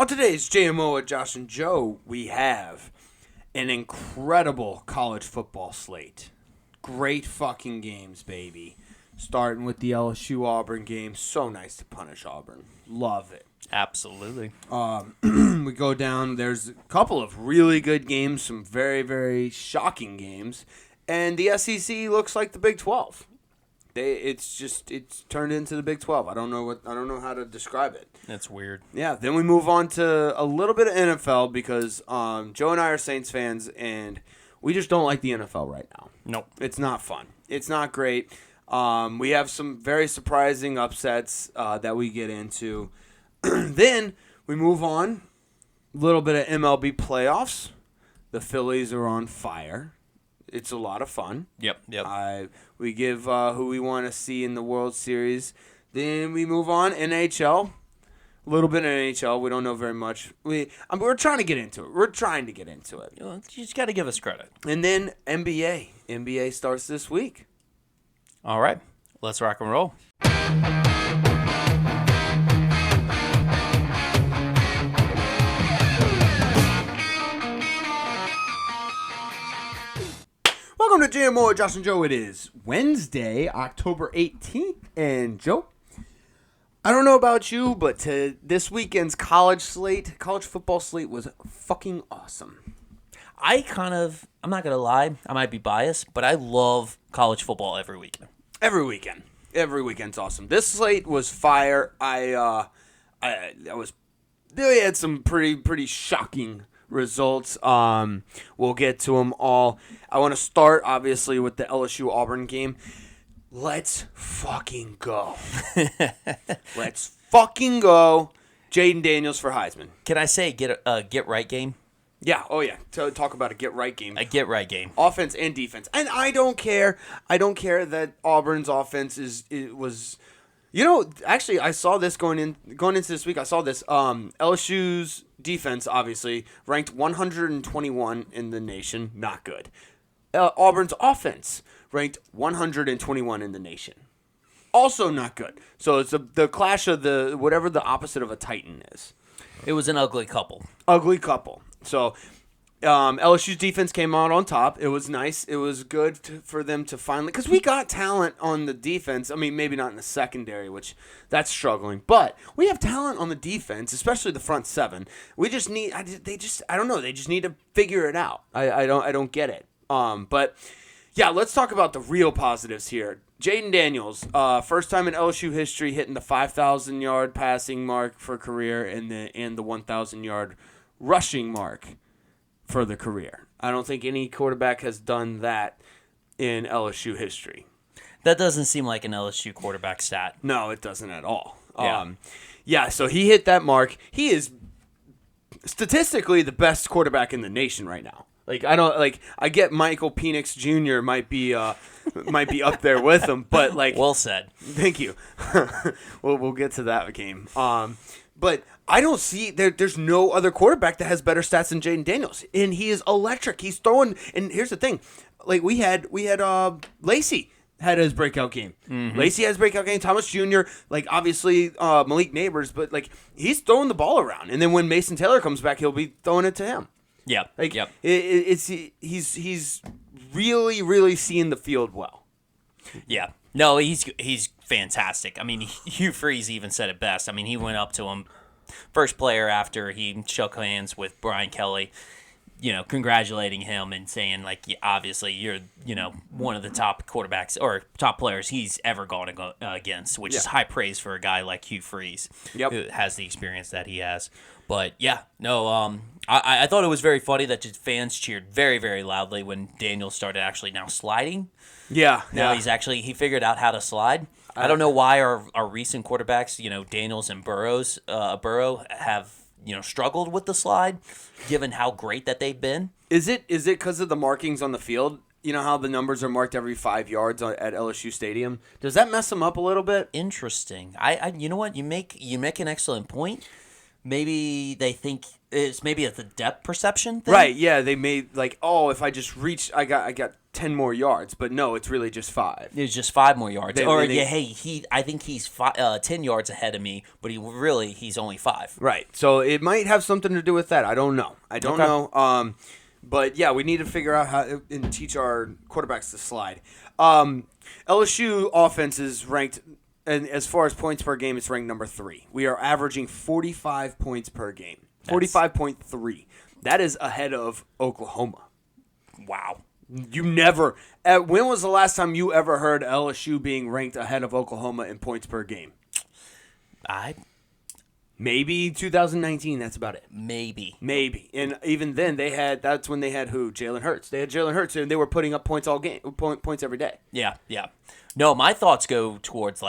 On today's JMO with Josh and Joe, we have an incredible college football slate. Great fucking games, baby. Starting with the LSU-Auburn game. So nice to punish Auburn. Love it. Absolutely. We go down. There's a couple of really good games, some very, very shocking games. And the SEC looks like the Big 12. It's turned into the Big 12. I don't know how to describe it. That's weird. Yeah, then we move on to a little bit of NFL because Joe and I are Saints fans, and we just don't like the NFL right now. Nope. It's not fun. It's not great. We have some very surprising upsets that we get into. Then we move on. A little bit of MLB playoffs. The Phillies are on fire. It's a lot of fun. Yep. We give who we want to see in the World Series. Then we move on. NHL. A little bit of NHL. We don't know very much. We're trying to get into it. You just got to give us credit. And then NBA. NBA starts this week. All right. Let's rock and roll. Welcome to JMO with Josh and Joe. It is Wednesday, October 18th. And Joe, I don't know about you, but this weekend's college football slate was fucking awesome. I'm not going to lie, I might be biased, but I love college football every weekend. Every weekend's awesome. This slate was fire. They had some pretty shocking results. We'll get to them all. I want to start, obviously, with the LSU-Auburn game. Let's fucking go. Let's fucking go. Jaden Daniels for Heisman. Can I say get right game? Yeah. Oh, yeah. Talk about a get-right game. A get-right game. Offense and defense. And I don't care. I don't care that Auburn's offense was... You know, actually, I saw this going into this week. I saw this. LSU's defense, obviously, ranked 121 in the nation. Not good. Auburn's offense ranked 121 in the nation. Also not good. So it's the clash of whatever the opposite of a Titan is. It was an ugly couple. So LSU's defense came out on top. It was nice. It was good for them to finally, because we got talent on the defense. I mean, maybe not in the secondary, which that's struggling, but we have talent on the defense, especially the front seven. We just need. They just need to figure it out. I don't get it. But yeah, let's talk about the real positives here. Jaden Daniels, first time in LSU history hitting the 5,000-yard passing mark for career and the 1,000-yard rushing mark for the career. I don't think any quarterback has done that in LSU history. That doesn't seem like an LSU quarterback stat. No, it doesn't at all. Yeah. So he hit that mark. He is statistically the best quarterback in the nation right now. I get Michael Penix Jr. might be up there with him, but well said. Thank you. We'll get to that game. But I don't see there's no other quarterback that has better stats than Jaden Daniels, and he is electric. He's throwing, and here's the thing, we had Lacey had his breakout game. Mm-hmm. Lacey has his breakout game. Thomas Jr. Obviously Malik Neighbors, but he's throwing the ball around, and then when Mason Taylor comes back, he'll be throwing it to him. Yeah. Yep. He's really, really seeing the field well. Yeah. No, he's fantastic. I mean, Hugh Freeze even said it best. I mean, he went up to him, first player after he shook hands with Brian Kelly, congratulating him and saying, obviously you're, one of the top quarterbacks or top players he's ever gone against, which is high praise for a guy like Hugh Freeze, who has the experience that he has. But, I thought it was very funny that just fans cheered very, very loudly when Daniel started actually now sliding. Yeah. Now he figured out how to slide. I don't know why our recent quarterbacks, Daniels and Burrow have, struggled with the slide, given how great that they've been. Is it because of the markings on the field? You know how the numbers are marked every 5 yards at LSU Stadium? Does that mess them up a little bit? Interesting. You know what? You make an excellent point. Maybe they think it's maybe at the depth perception thing. Right, yeah, they made like, oh, if I just reach, I got 10 more yards, but no, it's really just 5. It was just 5 more yards. They- I think he's 10 yards ahead of me, but he's only 5. Right, so it might have something to do with that. I don't know. Okay. But yeah, we need to figure out how and teach our quarterbacks to slide. LSU offense is ranked, and as far as points per game, it's ranked number 3. We are averaging 45 points per game. 45.3. That is ahead of Oklahoma. Wow. You never. When was the last time you ever heard LSU being ranked ahead of Oklahoma in points per game? Maybe 2019. That's about it. Maybe. And even then, that's when they had who? Jalen Hurts. They had Jalen Hurts, and they were putting up points all game, points every day. Yeah. No, my thoughts go towards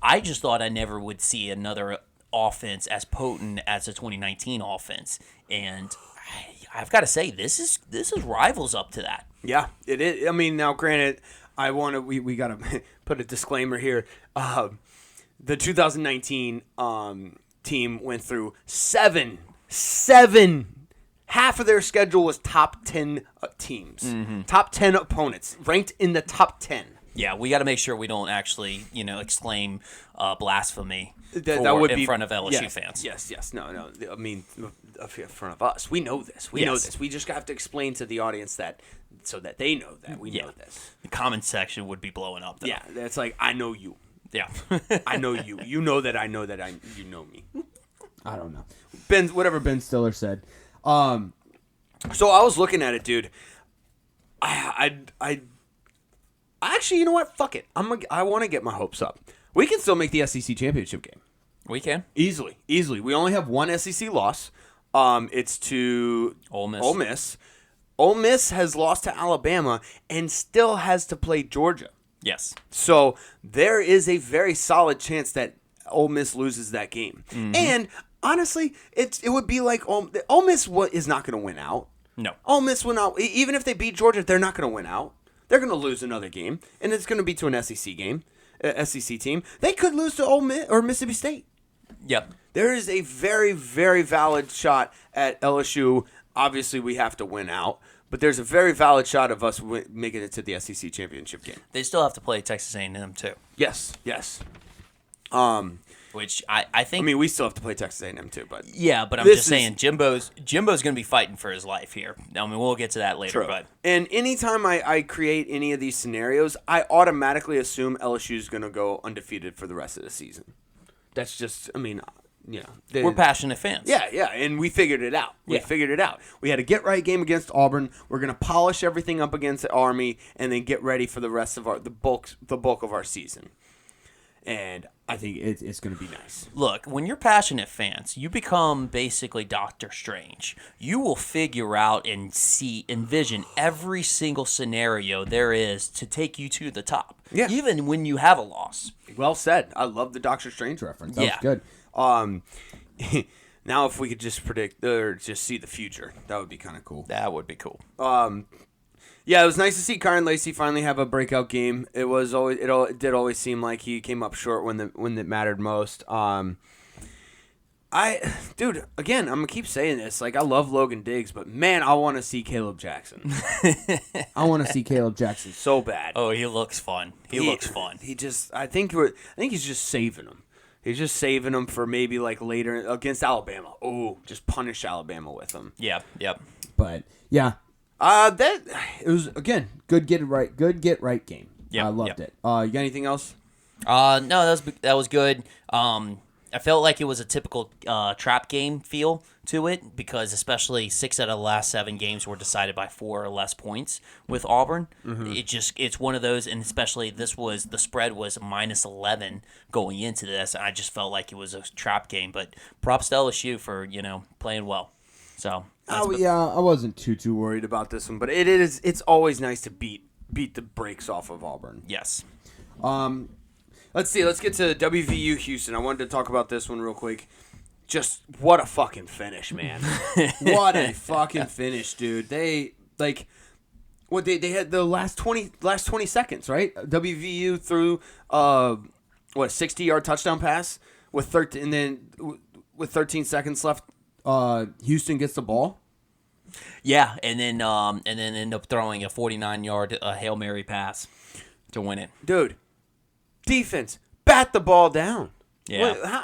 I just thought I never would see another offense as potent as the 2019 offense, and I've got to say this is rivals up to that. Yeah, it is. I mean, now granted, we got to put a disclaimer here. The 2019 team went through seven. Half of their schedule was top 10 teams, top 10 opponents, ranked in the top 10. Yeah, we got to make sure we don't actually, exclaim blasphemy That would be in front of LSU fans. Yes. No. I mean, in front of us. We know this. We know this. We just have to explain to the audience that so that they know that we know this. The comment section would be blowing up, though. Yeah, it's like, I know you. Yeah. I know you. You know that I know that you know me. I don't know. Whatever Ben Stiller said. So I was looking at it, dude. I actually, you know what? Fuck it. I want to get my hopes up. We can still make the SEC championship game. We can. Easily. We only have one SEC loss. It's to Ole Miss. Ole Miss has lost to Alabama and still has to play Georgia. Yes. So there is a very solid chance that Ole Miss loses that game. Mm-hmm. And honestly, it would be like Ole Miss is not going to win out. No. Ole Miss will not. Even if they beat Georgia, they're not going to win out. They're going to lose another game, and it's going to be to an SEC game, SEC team. They could lose to Ole Miss or Mississippi State. Yep. There is a very, very valid shot at LSU. Obviously, we have to win out, but there's a very valid shot of us making it to the SEC championship game. They still have to play Texas A&M too. Yes. Which I think. I mean, we still have to play Texas A&M too, but yeah, but I'm just saying, Jimbo's going to be fighting for his life here. I mean, we'll get to that later. True. But and anytime I create any of these scenarios, I automatically assume LSU is going to go undefeated for the rest of the season. That's just, I mean, we're passionate fans. Yeah, and we figured it out. We had a get-right game against Auburn. We're going to polish everything up against the Army and then get ready for the rest of the bulk of our season. And I think it's going to be nice. Look, when you're passionate fans, you become basically Doctor Strange. You will figure out and envision every single scenario there is to take you to the top. Yeah. Even when you have a loss. Well said. I love the Doctor Strange reference. That was good. Now, if we could just predict or just see the future, that would be kind of cool. That would be cool. Yeah, it was nice to see Kyron Lacey finally have a breakout game. It did always seem like he came up short when it mattered most. Again, I'm gonna keep saying this. Like, I love Logan Diggs, but man, I want to see Caleb Jackson. I want to see Caleb Jackson so bad. Oh, he looks fun. He looks fun. I think he's just saving him. He's just saving them for maybe like later against Alabama. Oh, just punish Alabama with them. Yeah, yep. But yeah, it was again good get right game. Yeah, I loved it. You got anything else? No, that was good. I felt like it was a typical trap game feel to it because especially 6 out of the last 7 games were decided by 4 or less points with Auburn. Mm-hmm. It's one of those, and especially the spread was -11 going into this. And I just felt like it was a trap game. But props to LSU for playing well. So I wasn't too worried about this one, but it's always nice to beat the brakes off of Auburn. Yes. Let's see. Let's get to WVU Houston. I wanted to talk about this one real quick. Just what a fucking finish, man! What a fucking finish, dude. They they had the last 20 seconds, right? WVU threw 60-yard touchdown pass with 13, and then with 13 seconds left, Houston gets the ball. Yeah, and then end up throwing a 49-yard Hail Mary pass to win it. Dude, defense, bat the ball down. Yeah.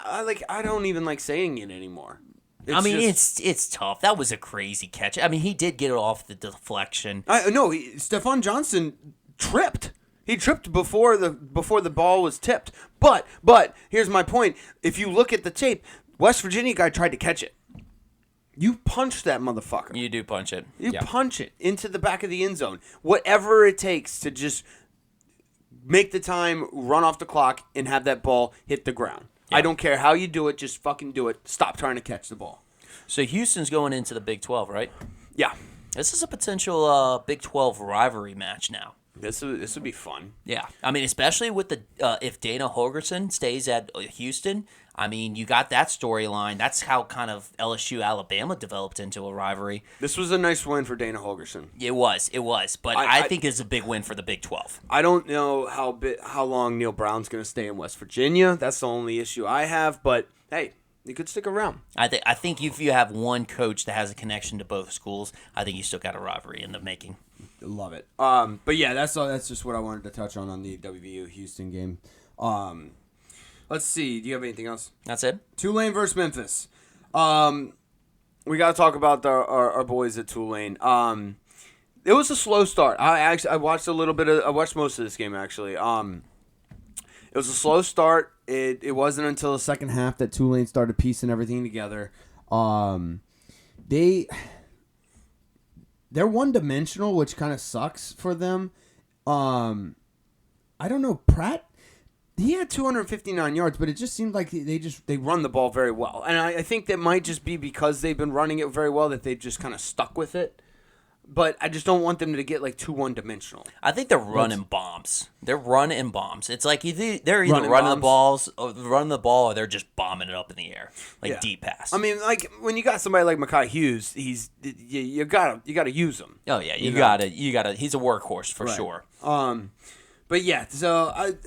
I don't even like saying it anymore. It's tough. That was a crazy catch. I mean, he did get it off the deflection. Stephon Johnson tripped. He tripped before the ball was tipped. But here's my point. If you look at the tape, West Virginia guy tried to catch it. You punch that motherfucker. You do punch it. You punch it into the back of the end zone. Whatever it takes to just make the time, run off the clock, and have that ball hit the ground. I don't care how you do it. Just fucking do it. Stop trying to catch the ball. So Houston's going into the Big 12, right? Yeah. This is a potential Big 12 rivalry match now. This would be fun. Yeah. I mean, especially with the if Dana Holgorsen stays at Houston, I mean, you got that storyline. That's how kind of LSU-Alabama developed into a rivalry. This was a nice win for Dana Holgorsen. It was. But I think it's a big win for the Big 12. I don't know how long Neil Brown's going to stay in West Virginia. That's the only issue I have. But, hey, he could stick around. I think if you have one coach that has a connection to both schools, I think you still got a rivalry in the making. Love it. But, yeah, that's just what I wanted to touch on the WVU-Houston game. Let's see. Do you have anything else? That's it. Tulane versus Memphis. We got to talk about our boys at Tulane. It was a slow start. I watched I watched most of this game actually. It was a slow start. It wasn't until the second half that Tulane started piecing everything together. They're one-dimensional, which kind of sucks for them. I don't know, Pratt. He had 259 yards, but it just seemed like they run the ball very well. And I think that might just be because they've been running it very well that they've just kind of stuck with it. But I just don't want them to get like too one-dimensional. I think they're running bombs. They're running bombs. It's like they're either running the ball or they're just bombing it up in the air, deep pass. I mean, like when you got somebody like Mekhi Hughes, you gotta use him. Oh yeah, you gotta. He's a workhorse for sure. But yeah, so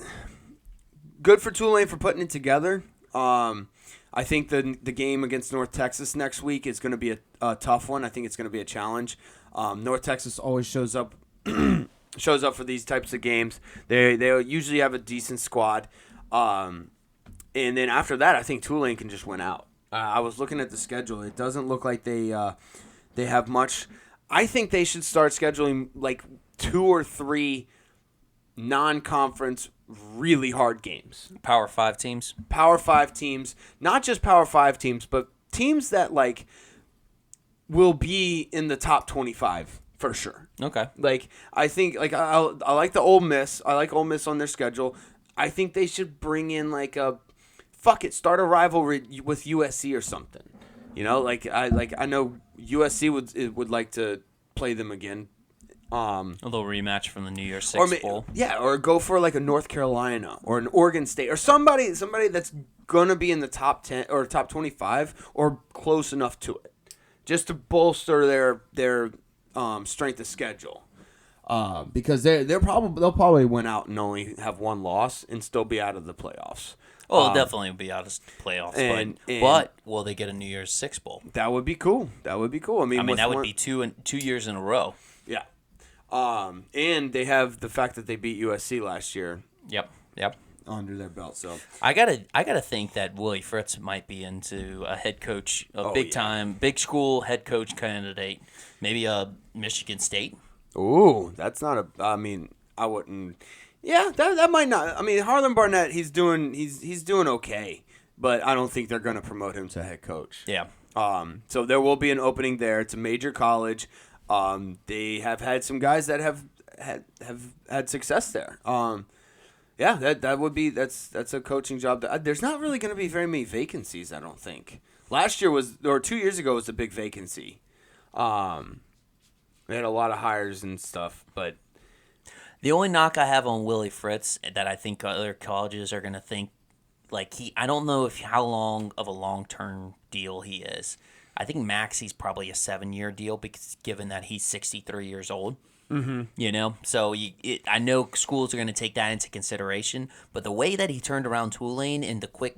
good for Tulane for putting it together. I think the game against North Texas next week is going to be a tough one. I think it's going to be a challenge. North Texas always shows up for these types of games. They usually have a decent squad. And then after that, I think Tulane can just win out. I was looking at the schedule. It doesn't look like they have much. I think they should start scheduling like 2 or 3 non-conference really hard games. Power 5 teams. Power 5 teams. Not just Power 5 teams, but teams that like will be in the top 25 for sure. Okay. Like I think like I like the Ole Miss. I like Ole Miss on their schedule. I think they should bring in like start a rivalry with USC or something. You know, I know USC would like to play them again. A little rematch from the New Year's Six Bowl. Yeah, or go for like a North Carolina or an Oregon State or somebody that's gonna be in the top 10 or top 25 or close enough to it, just to bolster their strength of schedule. Because they'll probably win out and only have one loss and still be out of the playoffs. Oh, they'll definitely be out of playoffs. But will they get a New Year's Six Bowl? That would be cool. I mean, that would be 2 years in a row. Yeah. And they have the fact that they beat USC last year. Yep. Under their belt, so I gotta think that Willie Fritz might be into a head coach, big school head coach candidate, maybe a Michigan State. Ooh, that's not a. I mean, I wouldn't. Yeah, that might not. I mean, Harlan Barnett, he's doing okay, but I don't think they're going to promote him to head coach. Yeah. So there will be an opening there. It's a major college. They have had some guys that have had success there. Yeah, that would be that's a coaching job. There's not really going to be very many vacancies, I don't think. Last year 2 years ago was a big vacancy. They had a lot of hires and stuff, but the only knock I have on Willie Fritz that I think other colleges are going to think I don't know how long of a long-term deal he is. I think max he's probably a 7-year deal because given that he's 63 years old. Mm-hmm. So I know schools are going to take that into consideration, but the way that he turned around Tulane in the quick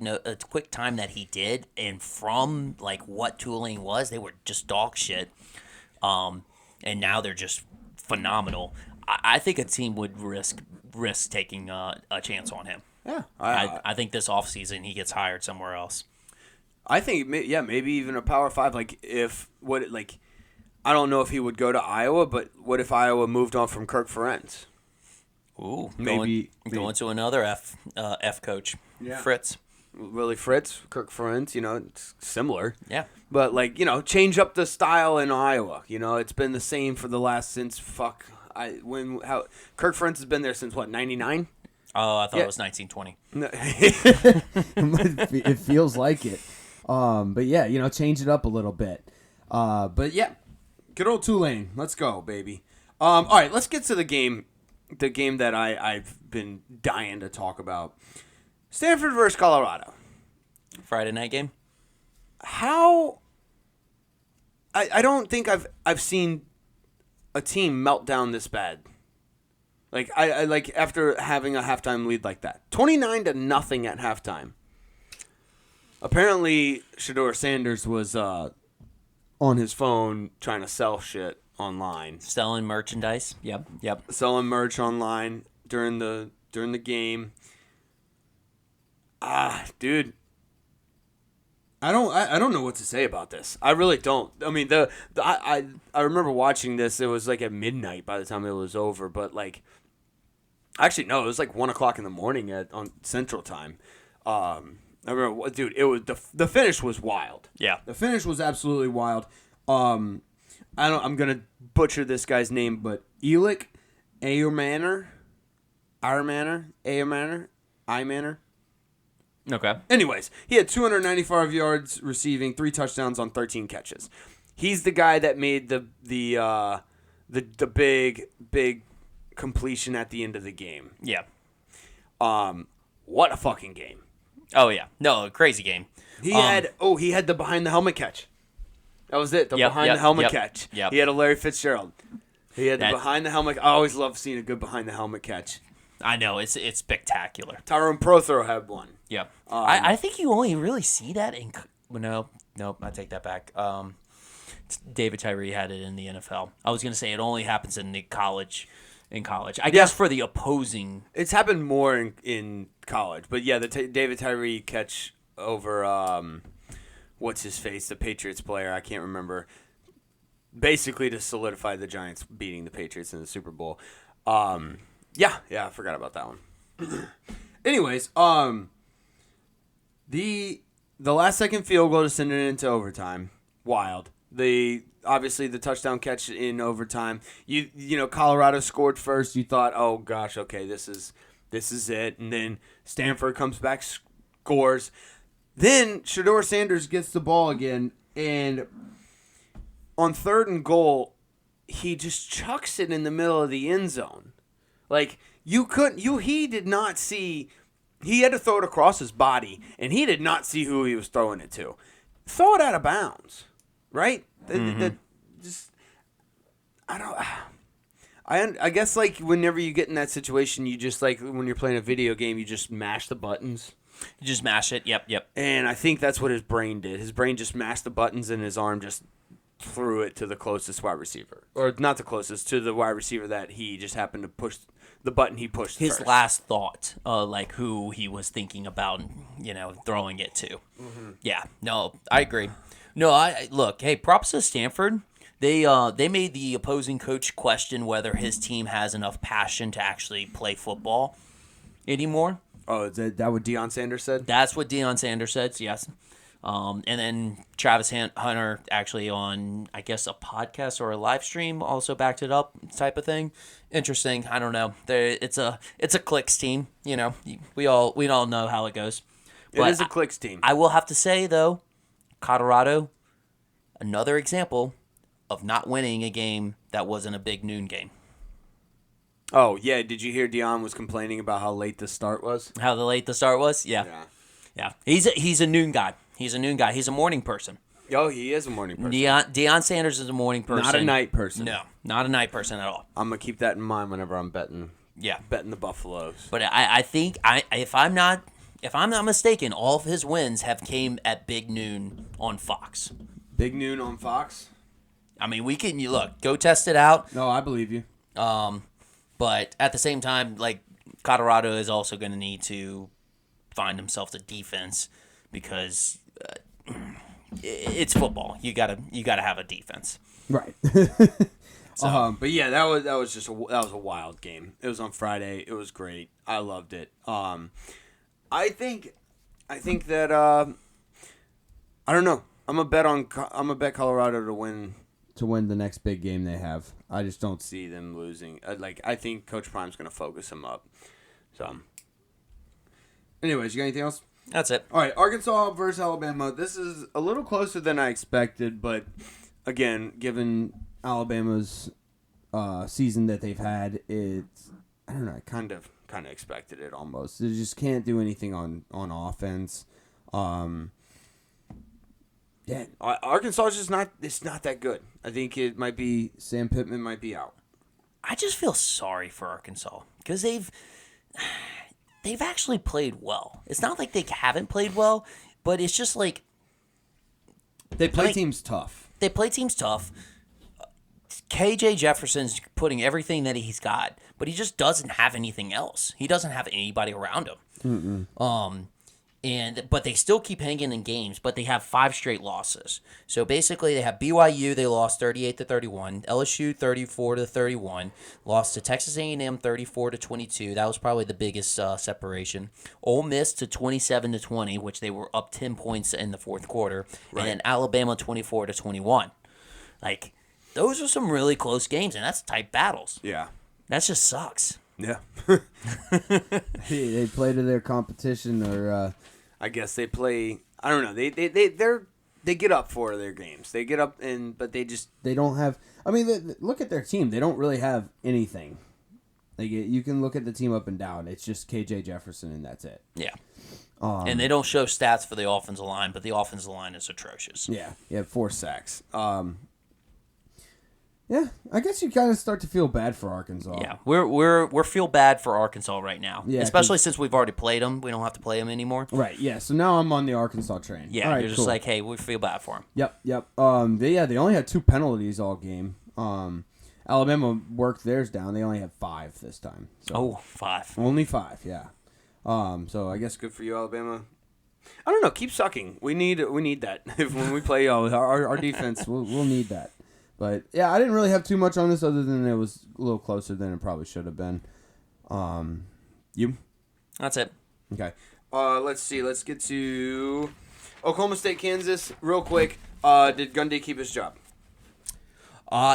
time that he did, and from like what Tulane was, they were just dog shit, and now they're just phenomenal. I think a team would risk taking a chance on him. Yeah, I think this offseason he gets hired somewhere else. I think maybe even a Power 5. I don't know if he would go to Iowa, but what if Iowa moved on from Kirk Ferentz? Ooh, Maybe going to another F coach, Fritz. Willie Fritz, Kirk Ferentz, it's similar. Yeah. But change up the style in Iowa. It's been the same for the last Kirk Ferentz has been there since what, 99? Oh, I thought it was 1920. No. it feels like it. But yeah, change it up a little bit. But yeah, good old Tulane. Let's go, baby. All right, let's get to the game that I've been dying to talk about. Stanford versus Colorado. Friday night game. How? I don't think I've seen a team melt down this bad. Like I like after having a halftime lead like that, 29-0 at halftime. Apparently, Shedeur Sanders was on his phone trying to sell shit online, Selling merchandise. Yep. selling merch online during the game. Dude, I don't know what to say about this. I really don't. I mean, I remember watching this. It was like at midnight by the time it was over, but like. Actually, no. It was like 1:00 in the morning on Central Time. I remember, dude. It was the finish was wild. Yeah. The finish was absolutely wild. I'm gonna butcher this guy's name, but Elik Ayermanner. Okay. Anyways, he had 295 yards receiving, 3 touchdowns on 13 catches. He's the guy that made the big completion at the end of the game. Yeah. What a fucking game. Oh yeah. No, crazy game. He had the behind the helmet catch. That was it. The behind the helmet catch. Yep. He had a Larry Fitzgerald. He had the That- behind the helmet. I always love seeing a good behind the helmet catch. I know it's spectacular. Tyrone Prothro had one. Yeah. I think you only really see that in. Nope. I take that back. David Tyree had it in the NFL. I was gonna say it only happens in the college. I guess for the opposing. It's happened more in college, but yeah, the David Tyree catch over what's his face, the Patriots player, I can't remember. Basically to solidify the Giants beating the Patriots in the Super Bowl. Yeah, I forgot about that one. Anyways, the last second field goal to send it into overtime. Wild. Obviously the touchdown catch in overtime. You know Colorado scored first. You thought, oh gosh, okay, this is it. And then Stanford comes back, scores. Then Shedeur Sanders gets the ball again, and on 3rd and goal, he just chucks it in the middle of the end zone. Like he did not see. He had to throw it across his body, and he did not see who he was throwing it to. Throw it out of bounds. Right? I guess like whenever you get in that situation, you just like when you're playing a video game, you just mash the buttons. You just mash it. Yep. And I think that's what his brain did. His brain just mashed the buttons, and his arm just threw it to the closest wide receiver, or not the closest, to the wide receiver that he just happened to push the button he pushed. His first. last thought, like who he was thinking about, throwing it to. Mm-hmm. Yeah. No, I agree. No, I look. Hey, props to Stanford. They made the opposing coach question whether his team has enough passion to actually play football anymore. Oh, is that what Deion Sanders said? That's what Deion Sanders said. Yes. And then Travis Hunter actually on, I guess, a podcast or a live stream also backed it up, type of thing. Interesting. I don't know. It's a clicks team. We all know how it goes. It is a clicks team. I will have to say though, Colorado, another example of not winning a game that wasn't a big noon game. Oh, yeah. Did you hear Deion was complaining about how late the start was? How late the start was? Yeah. He's a noon guy. He's a morning person. Oh, he is a morning person. Deion Sanders is a morning person. Not a night person. No, not a night person at all. I'm gonna keep that in mind whenever I'm betting. Yeah, betting the Buffaloes. But I think if I'm not mistaken, all of his wins have came at big noon on Fox. Big noon on Fox. I mean, go test it out. No, I believe you. But at the same time, like Colorado is also going to need to find himself a defense because it's football. You gotta have a defense. Right. But yeah, that was a wild game. It was on Friday. It was great. I loved it. I think that I don't know. I'm gonna bet Colorado to win The next big game they have. I just don't see. See them losing. I think Coach Prime's gonna focus them up. So, anyways, you got anything else? That's it. All right, Arkansas versus Alabama. This is a little closer than I expected, but again, given Alabama's season that they've had, it's I don't know. I kind of expected it almost. They just can't do anything on offense. Yeah, Arkansas is just not. It's not that good. I think it might be Sam Pittman might be out. I just feel sorry for Arkansas because they've actually played well. It's not like they haven't played well, but it's just like they play teams tough. They play teams tough. KJ Jefferson's putting everything that he's got, but he just doesn't have anything else. He doesn't have anybody around him. But they still keep hanging in games, but they have 5 straight losses. So basically, they have BYU, they lost 38-31, LSU 34-31, lost to Texas A&M 34-22. That was probably the biggest separation. Ole Miss to 27-20, which they were up 10 points in the fourth quarter, and then Alabama 24-21. Like, those are some really close games, and that's tight battles. Yeah, that just sucks. Yeah. They play to their competition, or I guess they play. I don't know. They get up for their games. They get up but they don't have. I mean, look at their team. They don't really have anything. Like you can look at the team up and down. It's just KJ Jefferson, and that's it. Yeah. And they don't show stats for the offensive line, but the offensive line is atrocious. Yeah, 4 sacks. Yeah, I guess you kind of start to feel bad for Arkansas. Yeah, we're feel bad for Arkansas right now. Yeah, especially since we've already played them. We don't have to play them anymore. Right. Yeah. So now I'm on the Arkansas train. Yeah, all right, you're just like, hey, we feel bad for them. Yep. They only had 2 penalties all game. Alabama worked theirs down. They only had 5 this time. So 5. Only 5. Yeah. So I guess good for you, Alabama. I don't know. Keep sucking. We need that. When we play our defense, we'll need that. But, yeah, I didn't really have too much on this other than it was a little closer than it probably should have been. You? That's it. Okay. Let's see. Let's get to Oklahoma State, Kansas real quick. Did Gundy keep his job?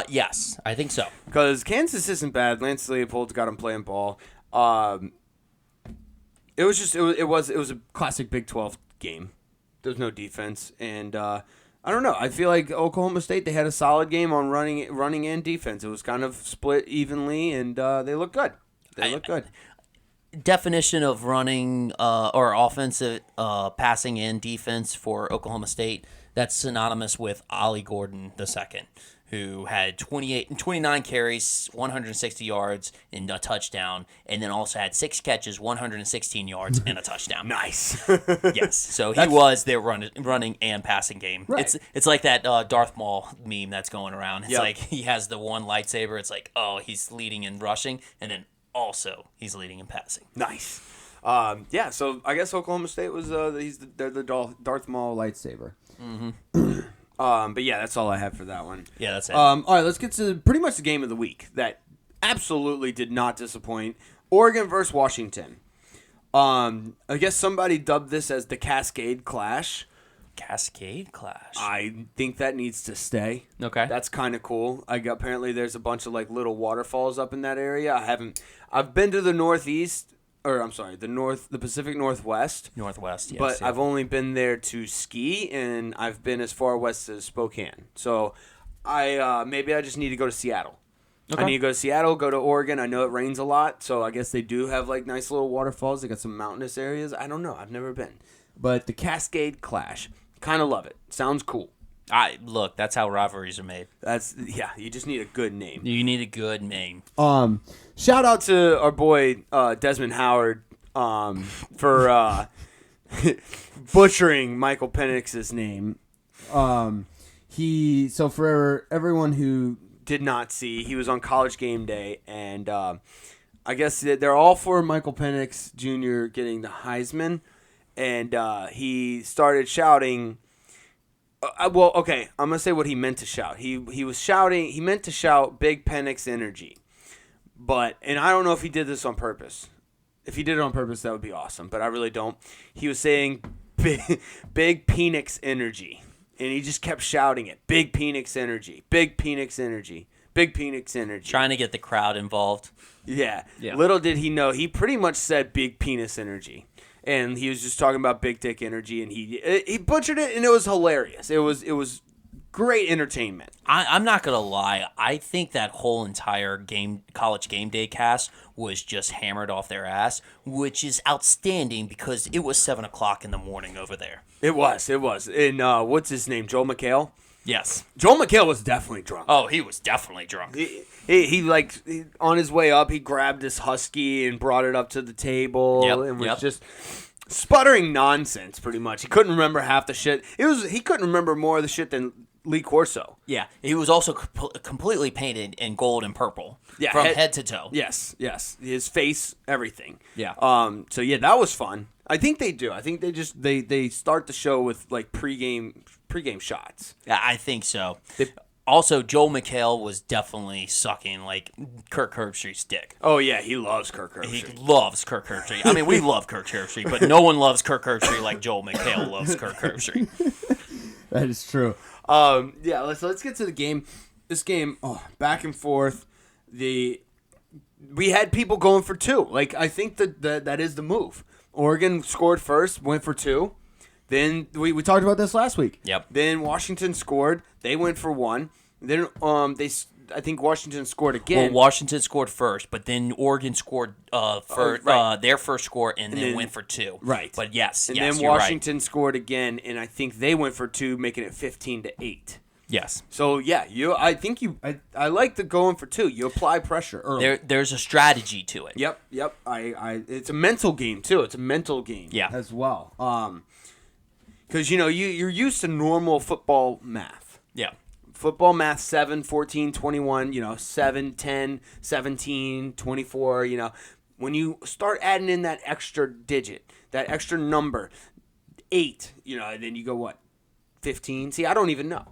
Yes, I think so. Because Kansas isn't bad. Lance Leopold's got him playing ball. It was a classic Big 12 game. There was no defense, and I don't know. I feel like Oklahoma State, they had a solid game on running and defense. It was kind of split evenly, and they look good. Definition of running or offensive passing and defense for Oklahoma State, that's synonymous with Ollie Gordon II, who had 29 carries, 160 yards, and a touchdown, and then also had 6 catches, 116 yards, and a touchdown. Nice. Yes. So he was their running and passing game. Right. It's like that Darth Maul meme that's going around. It's like he has the one lightsaber. It's like, oh, he's leading in rushing, and then also he's leading in passing. Nice. Yeah, so I guess Oklahoma State was they're the Darth Maul lightsaber. Mm-hmm. But yeah, that's all I have for that one. Yeah, that's it. All right, let's get to pretty much the game of the week that absolutely did not disappoint. Oregon versus Washington. I guess somebody dubbed this as the Cascade Clash. Cascade Clash. I think that needs to stay. Okay. That's kind of cool. Apparently there's a bunch of like little waterfalls up in that area. I've been to the Northeast. Or I'm sorry, the Pacific Northwest. Northwest, yes. But yeah. I've only been there to ski, and I've been as far west as Spokane. So maybe I just need to go to Seattle. Okay. I need to go to Seattle, go to Oregon. I know it rains a lot, so I guess they do have like nice little waterfalls. They got some mountainous areas. I don't know. I've never been. But the Cascade Clash, kind of love it. Sounds cool. Look, that's how rivalries are made. You just need a good name. You need a good name. Shout out to our boy Desmond Howard for butchering Michael Penix's name. So for everyone who did not see, he was on College Game Day, and I guess they're all for Michael Penix Jr. getting the Heisman, and he started shouting. Well, okay, I'm gonna say what he meant to shout. He was shouting. He meant to shout "Big Penix energy," and I don't know if he did this on purpose. If he did it on purpose, that would be awesome. But I really don't. He was saying "Big Penix energy," and he just kept shouting it. "Big Penix energy. Big Penix energy. Big Penix energy." Trying to get the crowd involved. Yeah. Little did he know, he pretty much said "Big Penis energy." And he was just talking about big dick energy, and he butchered it, and it was hilarious. It was great entertainment. I'm not gonna lie. I think that whole entire College Game Day cast was just hammered off their ass, which is outstanding because it was 7:00 in the morning over there. It was. And what's his name? Joel McHale? Yes. Joel McHale was definitely drunk. Oh, he was definitely drunk. He on his way up, he grabbed this husky and brought it up to the table and was just sputtering nonsense pretty much. He couldn't remember half the shit. He couldn't remember more of the shit than Lee Corso. Yeah, he was also completely painted in gold and purple from head to toe. Yes. His face, everything. Yeah. So yeah, that was fun. I think they do. I think they start the show with like pregame shots. Yeah, I think so. Also, Joel McHale was definitely sucking like Kirk Herbstreit's dick. Oh yeah, he loves Kirk Herbstreit. He loves Kirk Herbstreit. I mean, we love Kirk Herbstreit, but no one loves Kirk Herbstreit like Joel McHale loves Kirk Herbstreit. That is true. Let's get to the game. This game, back and forth. We had people going for two. Like, I think that is the move. Oregon scored first, went for two. Then We talked about this last week. Yep. Then Washington scored. They went for one. Then I think Washington scored again. Well, Washington scored first, but then Oregon scored their first score and then went for two. Right. But yes, then Washington scored again, and I think they went for two, making it 15-8. Yes. So yeah, I like the going for two. You apply pressure early. There's a strategy to it. Yep. It's a mental game too. It's a mental game. Yeah. As well. Because you're used to normal football math. Yeah. Football math 7, 14, 21, 7, 10, 17, 24, when you start adding in that extra digit, that extra number, 8, and then you go what? 15? See, I don't even know.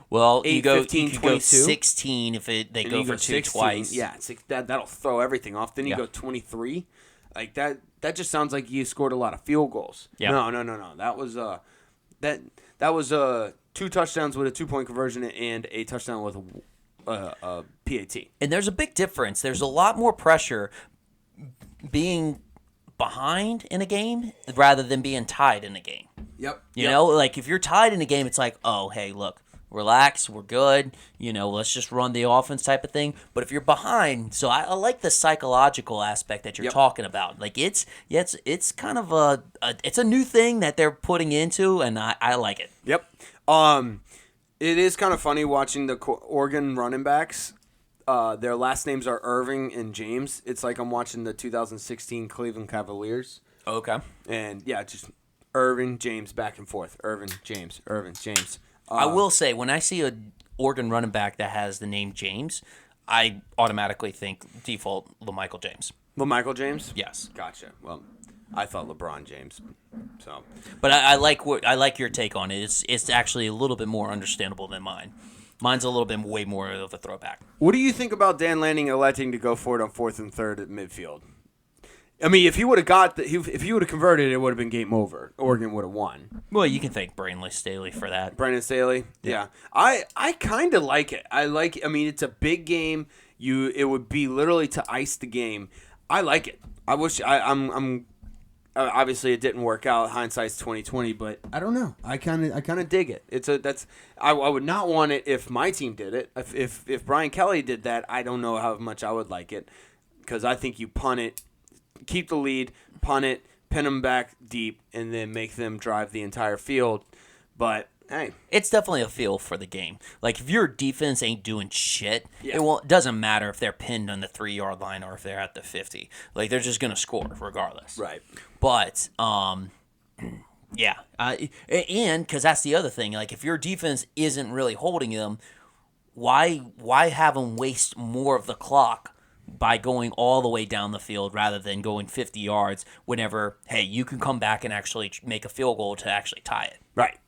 Well, 8, you go 15, 22. 22. 16 if they go for two 16. twice. Yeah, that'll throw everything off. Then you go 23. Like that just sounds like you scored a lot of field goals. Yeah. No. That was 2 touchdowns with a 2-point conversion and a touchdown with a PAT. And there's a big difference. There's a lot more pressure being behind in a game rather than being tied in a game. Yep. You know, like if you're tied in a game, it's like, oh, hey, look, relax, we're good. Let's just run the offense type of thing. But if you're behind, so I like the psychological aspect that you're talking about. Like it's kind of it's a new thing that they're putting into, and I like it. Yep. It is kind of funny watching the Oregon running backs. Their last names are Irving and James. It's like I'm watching the 2016 Cleveland Cavaliers. Okay. And yeah, just Irving, James, back and forth. Irving, James, Irving, James. I will say, when I see a Oregon running back that has the name James, I automatically think default LaMichael James. LaMichael James? Yes. Gotcha. Well, I thought LeBron James. So, but I like your take on it. It's actually a little bit more understandable than mine. Mine's a little bit way more of a throwback. What do you think about Dan Lanning electing to go for it on 4th and 3rd at midfield? I mean, if he would have if he would have converted, it would have been game over. Oregon would have won. Well, you can thank Brainless Staley for that. Brandon Staley, yeah. I kind of like it. I mean, it's a big game. It would be literally to ice the game. I like it. I wish I'm obviously it didn't work out. Hindsight's 20/20, but I don't know. I kind of dig it. I would not want it if my team did it. If Brian Kelly did that, I don't know how much I would like it, because I think you punt it. Keep the lead, punt it, pin them back deep, and then make them drive the entire field. But Hey. It's definitely a feel for the game. Like, if your defense ain't doing shit, Yeah. it doesn't matter if they're pinned on the 3-yard line or if they're at the 50. Like, they're just going to score regardless. Right. But, yeah. And, because that's the other thing. Like, if your defense isn't really holding them, why have them waste more of the clock by going all the way down the field rather than going 50 yards whenever, hey, you can come back and actually make a field goal to actually tie it. Right.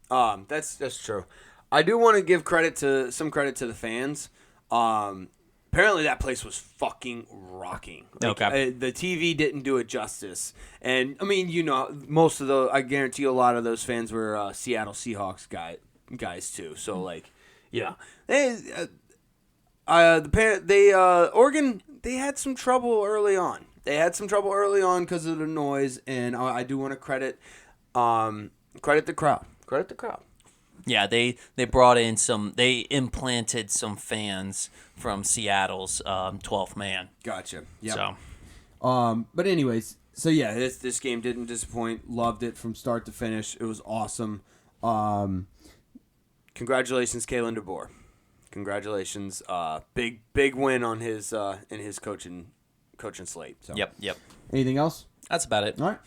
That's true. I do want to give credit to the fans. Apparently that place was fucking rocking. Like, Okay. The TV didn't do it justice. And I mean, most of I guarantee a lot of those fans were Seattle Seahawks guys too. So like, yeah. Oregon, they had some trouble early on. Because of the noise, and I do want to credit the crowd. Yeah, they brought in they implanted some fans from Seattle's 12th man. Gotcha. Yeah. So, But anyways, so yeah, this game didn't disappoint. Loved it from start to finish. It was awesome. Congratulations, Kalen DeBoer. Congratulations. Big win on his in his coaching slate. So. Yep. Anything else? That's about it. All right.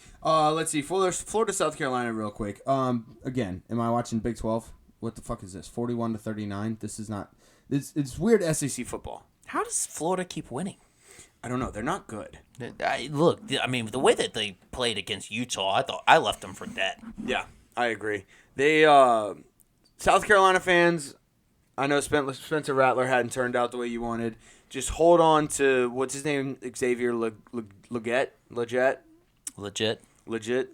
Let's see. Florida, South Carolina, real quick. Again, am I watching Big 12? What the fuck is this? 41-39. This is not. It's weird SEC football. How does Florida keep winning? I don't know. They're not good. Look, I mean, the way that they played against Utah, I thought I left them for dead. Yeah, I agree. They South Carolina fans. I know Spencer Rattler hadn't turned out the way you wanted. Just hold on to what's his name, Xavier Legette. Legit.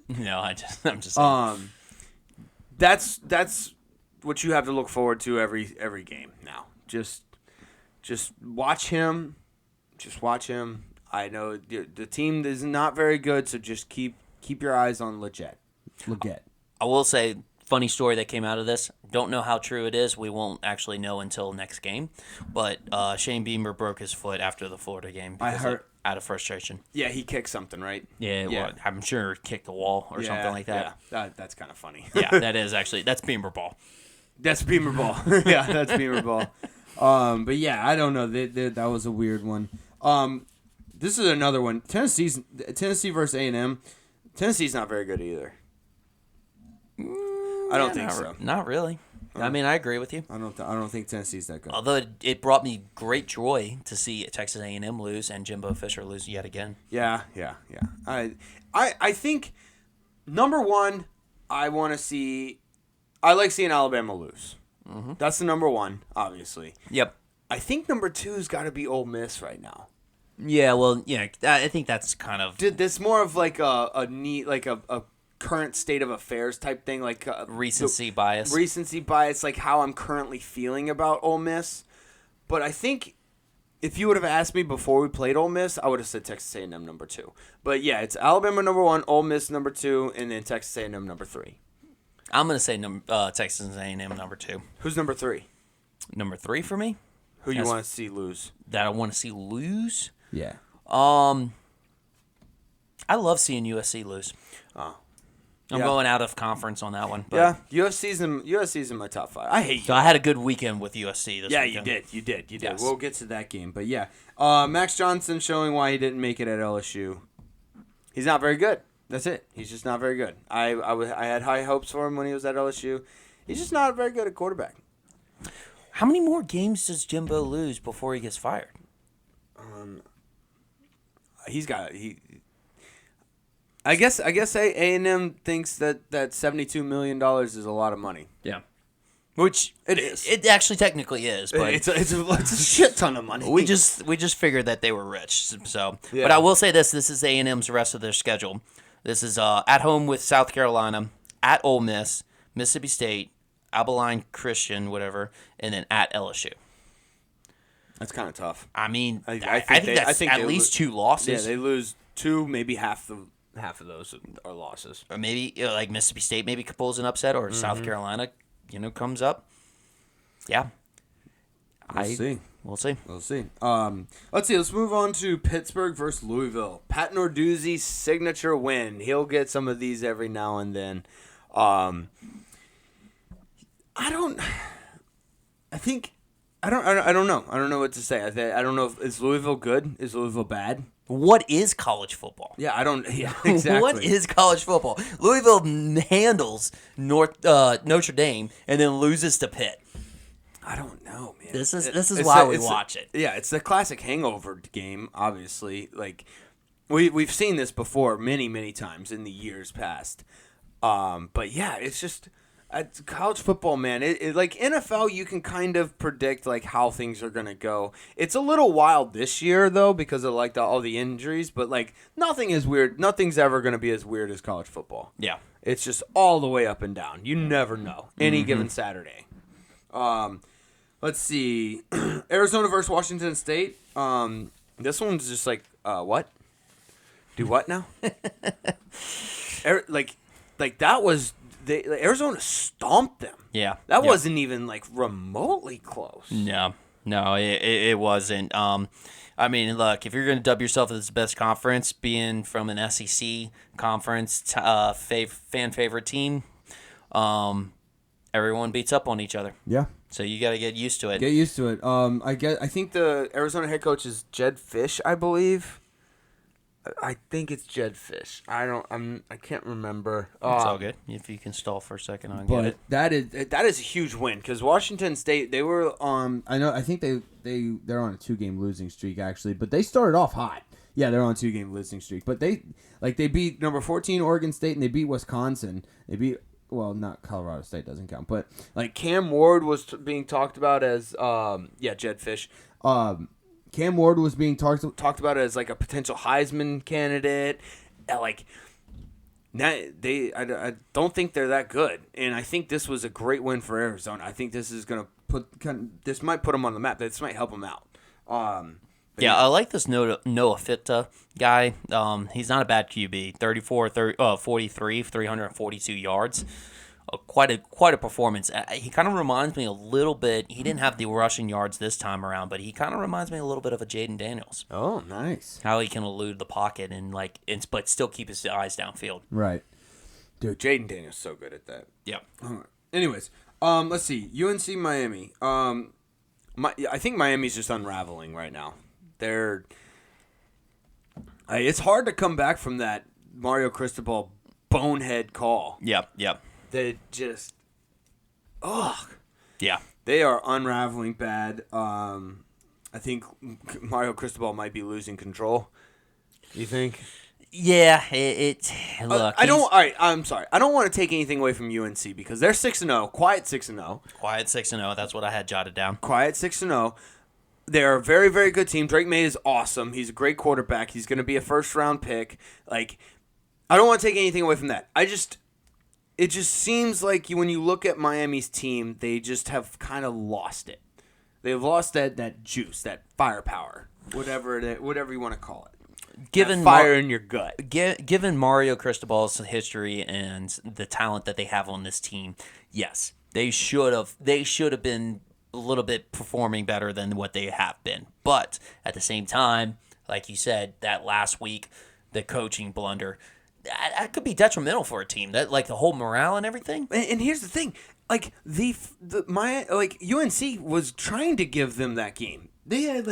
No, I'm just saying. That's what you have to look forward to every game now. Just watch him. Just watch him. I know the team is not very good, so just keep your eyes on Legette. I will say, funny story that came out of this. Don't know how true it is. We won't actually know until next game. But Shane Beamer broke his foot after the Florida game. I heard. Out of frustration. Yeah, he kicked something, right? Yeah. Well, I'm sure he kicked the wall or something like that. Yeah, that's kind of funny. Yeah, that is actually. That's Beamer ball. That's Beamer ball. Yeah, that's Beamer ball. But yeah, I don't know. That was a weird one. This is another one. Tennessee versus A&M. Tennessee's not very good either. I don't think so. Not really. I mean, I agree with you. I don't think Tennessee's that good. Although it brought me great joy to see Texas A&M lose and Jimbo Fisher lose yet again. Yeah. I think number one, I like seeing Alabama lose. Mm-hmm. That's the number one, obviously. Yep. I think number two's got to be Ole Miss right now. Yeah. Well, yeah. I think that's kind of. That's more of like a neat, like a current state of affairs type thing, like recency bias. Recency bias, like how I'm currently feeling about Ole Miss. But I think if you would have asked me before we played Ole Miss, I would have said Texas A&M number 2. But yeah, it's Alabama number 1, Ole Miss number 2, and then Texas A&M number 3. I'm gonna say Texas A&M number 2. Who's number 3? Number 3 for me. Who you want to see lose? That I want to see lose. Yeah. I love seeing USC lose. Oh. I'm going out of conference on that one. But yeah, USC's in my top 5. I hate you. So I had a good weekend with USC this weekend. You did. Yes. We'll get to that game. But yeah, Max Johnson showing why he didn't make it at LSU. He's not very good. That's it. He's just not very good. I had high hopes for him when he was at LSU. He's just not very good at quarterback. How many more games does Jimbo lose before he gets fired? I guess A&M thinks that $72 million is a lot of money. Yeah. Which it is. It actually technically is, but it's a shit ton of money. We just figured that they were rich. So, yeah. But I will say this: is A&M's rest of their schedule. This is at home with South Carolina, at Ole Miss, Mississippi State, Abilene Christian, whatever, and then at LSU. That's kind of tough. I mean, I think that's at least 2 losses. Yeah, they lose 2, maybe half of those are losses. Or maybe like Mississippi State maybe pulls an upset, or South Carolina, comes up. Yeah. We'll see. We'll see. Let's see. Let's move on to Pittsburgh versus Louisville. Pat Narduzzi's signature win. He'll get some of these every now and then. I don't know. I don't know. I don't know what to say. I don't know. Is Louisville good? Is Louisville bad? What is college football? Yeah, I don't. Yeah, exactly. What is college football? Louisville handles Notre Dame and then loses to Pitt. I don't know, man. This is why we watch it. Yeah, it's the classic hangover game. Obviously, like we've seen this before many times in the years past. But yeah, it's just college football, man. It like NFL, you can kind of predict like how things are gonna go. It's a little wild this year though because of like all the injuries. But like nothing is weird. Nothing's ever gonna be as weird as college football. Yeah, it's just all the way up and down. You never know any given Saturday. Let's see. Arizona versus Washington State. This one's just like, what? Do what now? Like that was Arizona stomped them. Yeah. That wasn't even like remotely close. No, it wasn't. I mean, look, if you're going to dub yourself as the best conference, being from an SEC conference, fan favorite team, everyone beats up on each other. Yeah. So you got to get used to it. Get used to it. I think the Arizona head coach is Jed Fish, I believe. I think it's Jed Fish. I can't remember. It's all good. If you can stall for a second, I'll get it. That is a huge win because Washington State, they were I think they're on a 2-game losing streak actually, but they started off hot. Yeah, they're on a 2-game losing streak, but they beat number 14 Oregon State and they beat Wisconsin. They beat not Colorado State doesn't count, but like Cam Ward was being talked about as Jed Fish. Cam Ward was being talked about as like a potential Heisman candidate. Like, I don't think they're that good, and I think this was a great win for Arizona. I think this is gonna this might put them on the map. This might help them out. I like this Noah Fitta guy. He's not a bad QB. 43, 342 yards. Quite a performance. He kind of reminds me a little bit. He didn't have the rushing yards this time around, but he kind of reminds me a little bit of a Jaden Daniels. Oh, nice. How he can elude the pocket but still keep his eyes downfield. Right. Dude, Jaden Daniels so good at that. Yep. Anyways, let's see. UNC Miami. I think Miami's just unraveling right now. It's hard to come back from that Mario Cristobal bonehead call. Yep. They just, yeah, they are unraveling bad. I think Mario Cristobal might be losing control. You think? Yeah, look. All right, I'm sorry. I don't want to take anything away from UNC because they're 6-0, quiet 6-0. Quiet 6-0. That's what I had jotted down. Quiet 6-0. They're a very, very good team. Drake May is awesome. He's a great quarterback. He's going to be a first-round pick. Like, I don't want to take anything away from that. It just seems like when you look at Miami's team, they just have kind of lost it. They've lost that juice, that firepower, whatever you want to call it. Given fire in your gut. Given Mario Cristobal's history and the talent that they have on this team, yes, they should have been a little bit performing better than what they have been. But at the same time, like you said, that last week, the coaching blunder, that could be detrimental for a team. That like the whole morale and everything. And here's the thing, like UNC was trying to give them that game. They had